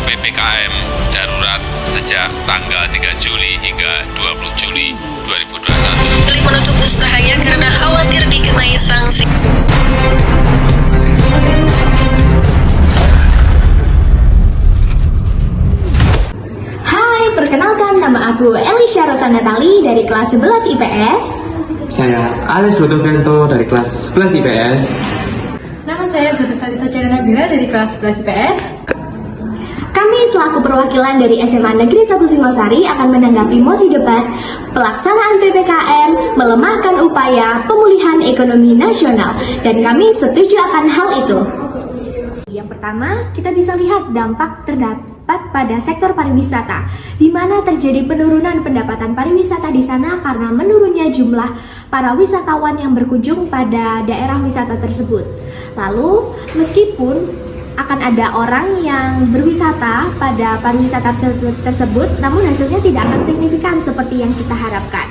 PPKM darurat sejak tanggal 3 Juli hingga 20 Juli 2021. Pilih menutup usahanya karena khawatir dikenai sanksi. Hai, perkenalkan nama aku Elisha Rosa Natali dari kelas 11 IPS. Saya Alex Botovento dari kelas 11 IPS. Nama saya Zata Tiara Nabila dari kelas 11 IPS. Kami selaku perwakilan dari SMA Negeri 1 Singosari akan menanggapi mosi debat pelaksanaan PPKM melemahkan upaya pemulihan ekonomi nasional, dan kami setuju akan hal itu. Yang pertama, kita bisa lihat dampak terdapat pada sektor pariwisata, di mana terjadi penurunan pendapatan pariwisata di sana karena menurunnya jumlah para wisatawan yang berkunjung pada daerah wisata tersebut. Lalu, meskipun akan ada orang yang berwisata pada pariwisata tersebut, namun hasilnya tidak akan signifikan seperti yang kita harapkan.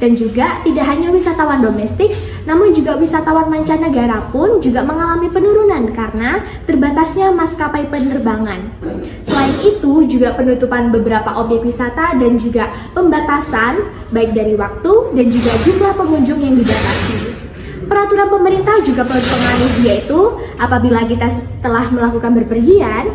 Dan juga tidak hanya wisatawan domestik, namun juga wisatawan mancanegara pun juga mengalami penurunan karena terbatasnya maskapai penerbangan. Selain itu, juga penutupan beberapa objek wisata dan juga pembatasan baik dari waktu dan juga jumlah pengunjung yang dibatasi. Peraturan pemerintah juga berpengaruh, yaitu apabila kita telah melakukan berpergian,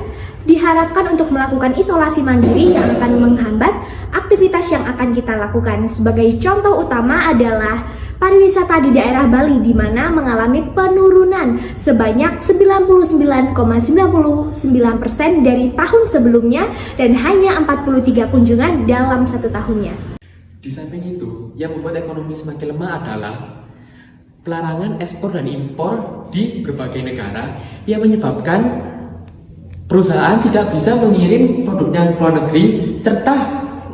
diharapkan untuk melakukan isolasi mandiri yang akan menghambat aktivitas yang akan kita lakukan. Sebagai contoh utama adalah pariwisata di daerah Bali, di mana mengalami penurunan sebanyak 99,99% dari tahun sebelumnya dan hanya 43 kunjungan dalam satu tahunnya. Di samping itu, yang membuat ekonomi semakin lemah adalah pelarangan ekspor dan impor di berbagai negara yang menyebabkan perusahaan tidak bisa mengirim produknya ke luar negeri, serta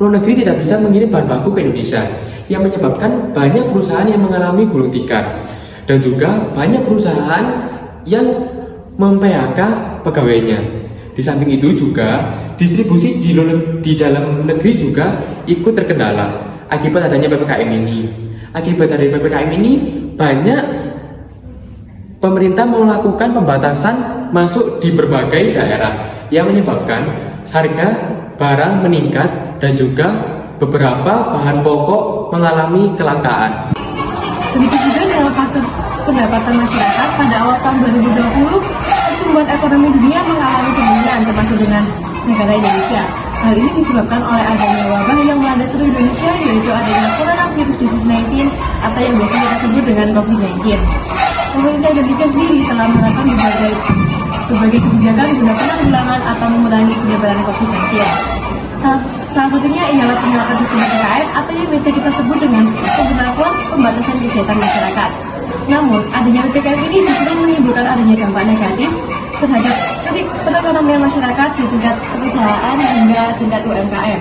luar negeri tidak bisa mengirim bahan baku ke Indonesia, yang menyebabkan banyak perusahaan yang mengalami gulung tikar, dan juga banyak perusahaan yang mem-PHK pegawainya. Di samping itu juga distribusi di dalam negeri juga ikut terkendala akibat adanya PPKM ini. Akibat dari PPKM ini, banyak pemerintah melakukan pembatasan masuk di berbagai daerah yang menyebabkan harga barang meningkat dan juga beberapa bahan pokok mengalami kelangkaan. Begitu juga dalam faktor pendapatan masyarakat pada awal tahun 2020, pertumbuhan ekonomi dunia mengalami penurunan termasuk dengan negara Indonesia. Hal ini disebabkan oleh adanya wabah yang melanda seluruh Indonesia, yaitu adanya coronavirus disease 19 atau yang biasa kita sebut dengan COVID-19. Pemerintah Indonesia sendiri telah menerapkan berbagai kebijakan guna penanggulangan atau mengurangi penyebaran COVID-19. Salah satunya ialah penerapan sistem PPKM atau yang biasa kita sebut dengan pemberlakuan pembatasan kegiatan masyarakat. Namun, adanya PPKM ini justru menimbulkan adanya dampak negatif terhadap perekonomian masyarakat di tingkat perusahaan hingga tingkat UMKM.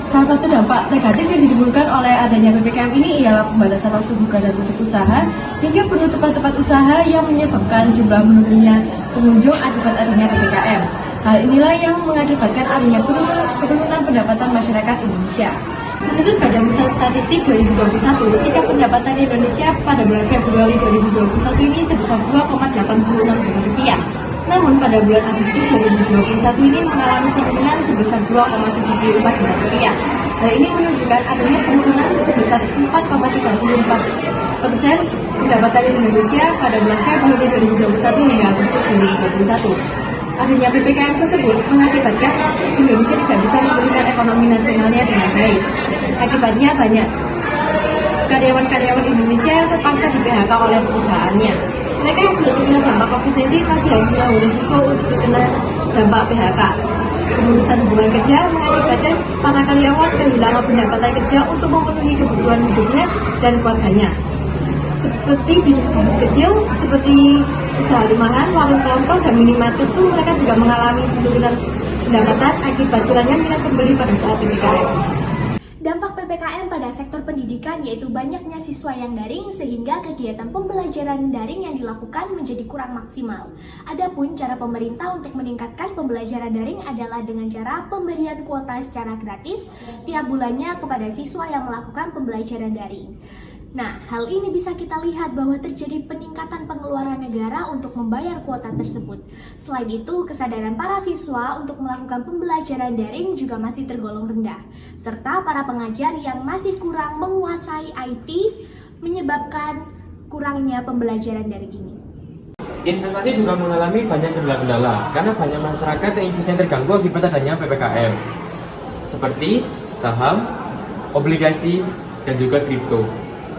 Salah satu dampak negatif yang ditimbulkan oleh adanya PPKM ini ialah pembatasan waktu buka dan tutup usaha hingga penutupan tempat usaha yang menyebabkan jumlah menurunnya pengunjung akibat adanya PPKM. Hal inilah yang mengakibatkan adanya penurunan pendapatan masyarakat Indonesia. Menurut Badan Pusat Statistik 2021, tingkat pendapatan Indonesia pada bulan Februari 2021 ini sebesar 2,86 triliun rupiah. Namun pada bulan Agustus 2021 ini mengalami penurunan sebesar 2,74 triliun rupiah. Hal ini menunjukkan adanya penurunan sebesar 4,34% pendapatan Indonesia pada bulan Februari 2021 hingga Agustus 2021. Adanya PPKM tersebut mengakibatkan Indonesia tidak bisa memulihkan ekonomi nasionalnya dengan baik. Akibatnya banyak karyawan-karyawan Indonesia yang terpaksa di-PHK oleh perusahaannya. Mereka yang sudah terkena dampak COVID-19 masih harus menanggung risiko untuk terkena dampak PHK. Pemutusan hubungan kerja mengakibatkan para karyawan kehilangan pendapatan kerja untuk memenuhi kebutuhan hidupnya dan keluarganya. Seperti bisnis-bisnis kecil, seperti usaha rumahan, warung kelontong, dan minimarket pun mereka juga mengalami penurunan pendapatan akibat kurangnya minat pembeli pada saat PPKM. Dampak PPKM pada sektor pendidikan yaitu banyaknya siswa yang daring sehingga kegiatan pembelajaran daring yang dilakukan menjadi kurang maksimal. Adapun cara pemerintah untuk meningkatkan pembelajaran daring adalah dengan cara pemberian kuota secara gratis tiap bulannya kepada siswa yang melakukan pembelajaran daring. Nah, hal ini bisa kita lihat bahwa terjadi peningkatan pengeluaran negara untuk membayar kuota tersebut. Selain itu, kesadaran para siswa untuk melakukan pembelajaran daring juga masih tergolong rendah, serta para pengajar yang masih kurang menguasai IT menyebabkan kurangnya pembelajaran daring ini. Investasi juga mengalami banyak kendala-kendala karena banyak masyarakat yang investasinya terganggu akibat adanya PPKM, seperti saham, obligasi, dan juga kripto.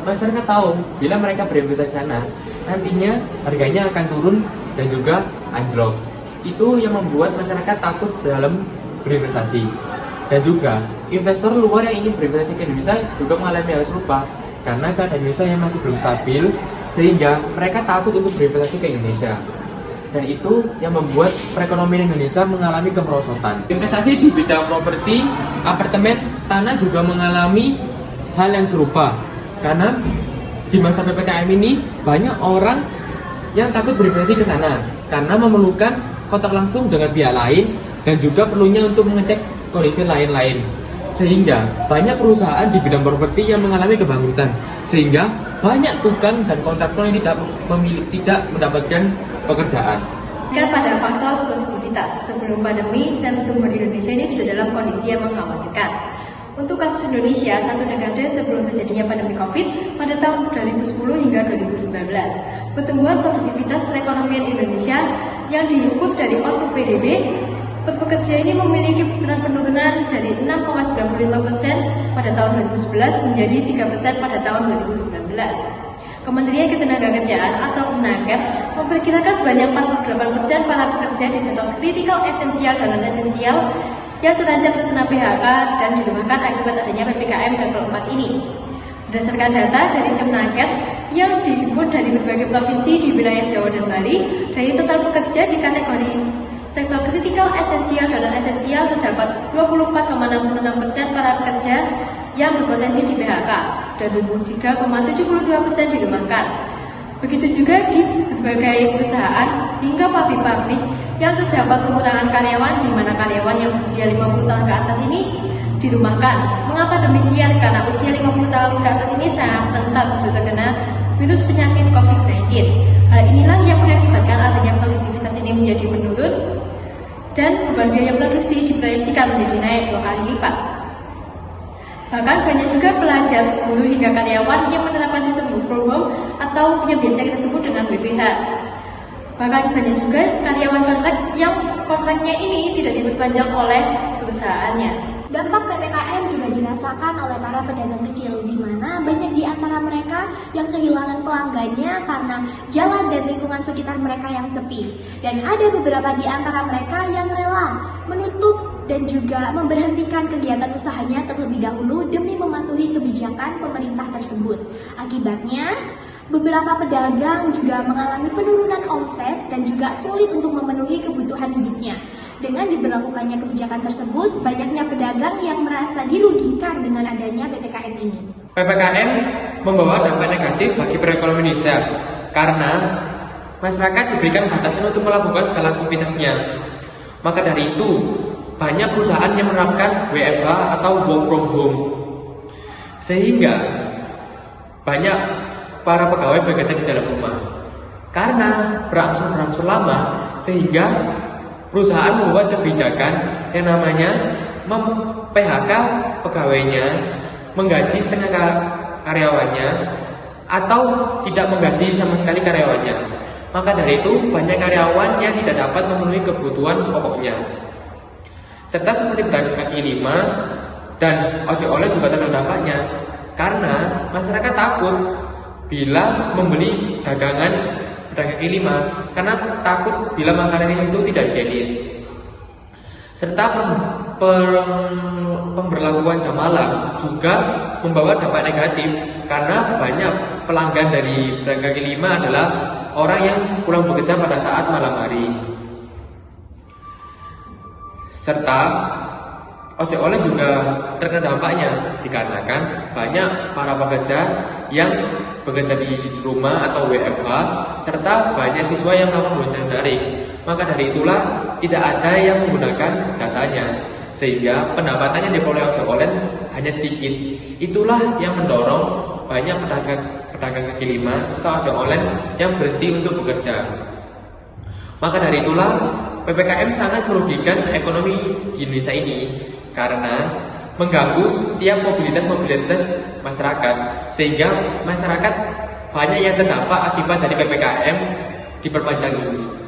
Masyarakat tahu bila mereka berinvestasi sana, nantinya harganya akan turun dan juga anjlok. Itu yang membuat masyarakat takut dalam berinvestasi. Dan juga investor luar yang ingin berinvestasi ke Indonesia juga mengalami hal serupa karena keadaan Indonesia yang masih belum stabil, sehingga mereka takut untuk berinvestasi ke Indonesia. Dan itu yang membuat perekonomian Indonesia mengalami kemerosotan. Investasi di bidang properti, apartemen, tanah juga mengalami hal yang serupa. Karena di masa PPKM ini banyak orang yang takut berinvestasi ke sana karena memerlukan kontak langsung dengan pihak lain dan juga perlunya untuk mengecek kondisi lain-lain. Sehingga banyak perusahaan di bidang properti yang mengalami kebangkrutan, sehingga banyak tukang dan kontraktor yang tidak mendapatkan pekerjaan. Pada faktor produktivitas sebelum pandemi dan pertumbuhan Indonesia ini sudah dalam kondisi yang mengkhawatirkan. Untuk kasus Indonesia, satu dekade sebelum terjadinya pandemi COVID pada tahun 2010 hingga 2019, pertumbuhan produktivitas perekonomian Indonesia yang dihimpun dari Output PDB per pekerja ini memiliki tren penurunan dari 6,95% pada tahun 2011 menjadi 3% pada tahun 2019. Kementerian Ketenagakerjaan atau Kemenaker memperkirakan sebanyak 48% para pekerja di sektor kritikal, esensial, dan non-esensial yang terancam terkena PHK dan dirumahkan akibat adanya PPKM level 4 ini. Berdasarkan data dari Kemenaker yang dihimpun dari berbagai provinsi di wilayah Jawa dan Bali, dari total pekerja di kategori sektor kritikal, esensial, dan non-esensial terdapat 24,66% para pekerja yang berpotensi di PHK dan 23,72% dirumahkan. Begitu juga di berbagai perusahaan hingga pabrik-pabrik yang terdapat pengurangan karyawan, di mana karyawan yang berusia 50 tahun ke atas ini dirumahkan. Mengapa demikian? Karena usia 50 tahun ke atas ini sangat rentan untuk terkena virus penyakit COVID-19. Hal inilah yang mengakibatkan adanya produktivitas ini menjadi menurun dan beban biaya produksi diproyeksikan menjadi naik 2 kali lipat. Bahkan banyak juga pelajar, guru hingga karyawan yang menerapkan sistem work from home atau yang biasa kita sebut dengan WFH. Bahkan banyak juga karyawan kontrak yang kontraknya ini tidak diperpanjang oleh perusahaannya. Dampak PPKM juga dirasakan oleh para pedagang kecil, di mana banyak di antara mereka yang kehilangan pelanggannya karena jalan dan lingkungan sekitar mereka yang sepi. Dan ada beberapa di antara mereka yang rela menutup dan juga memberhentikan kegiatan usahanya terlebih dahulu demi mematuhi kebijakan pemerintah tersebut. Akibatnya, beberapa pedagang juga mengalami penurunan omset dan juga sulit untuk memenuhi kebutuhan hidupnya. Dengan diberlakukannya kebijakan tersebut, banyaknya pedagang yang merasa dirugikan dengan adanya PPKM ini. PPKM membawa dampak negatif bagi perekonomian Indonesia karena masyarakat diberikan batasan untuk melakukan segala aktivitasnya. Maka dari itu, banyak perusahaan yang menerapkan WFH atau work from home, sehingga banyak para pegawai bekerja di dalam rumah. Karena berangsur-angsur lama, sehingga perusahaan membuat kebijakan yang namanya PHK pegawainya, menggaji setengah karyawannya, atau tidak menggaji sama sekali karyawannya. Maka dari itu, banyak karyawan yang tidak dapat memenuhi kebutuhan pokoknya. Serta seperti pedagang kaki lima dan ojek online juga terkena dampaknya, karena masyarakat takut bila membeli dagangan pedagang kaki lima karena takut bila makanan itu tidak higienis. Serta pemberlakuan jam malam juga membawa dampak negatif karena banyak pelanggan dari pedagang kaki lima adalah orang yang pulang bekerja pada saat malam hari. Serta ojek online juga terkena dampaknya dikarenakan banyak para pekerja yang bekerja di rumah atau WFH, serta banyak siswa yang melakukan belajar daring. Maka dari itulah tidak ada yang menggunakan jasanya, sehingga pendapatan yang diperoleh ojek online hanya sedikit. Itulah yang mendorong banyak pedagang kaki lima atau ojek online yang berhenti untuk bekerja. Maka dari itulah PPKM sangat merugikan ekonomi di Indonesia ini karena mengganggu setiap mobilitas masyarakat, sehingga masyarakat banyak yang terdampak akibat dari PPKM diperpanjang ini.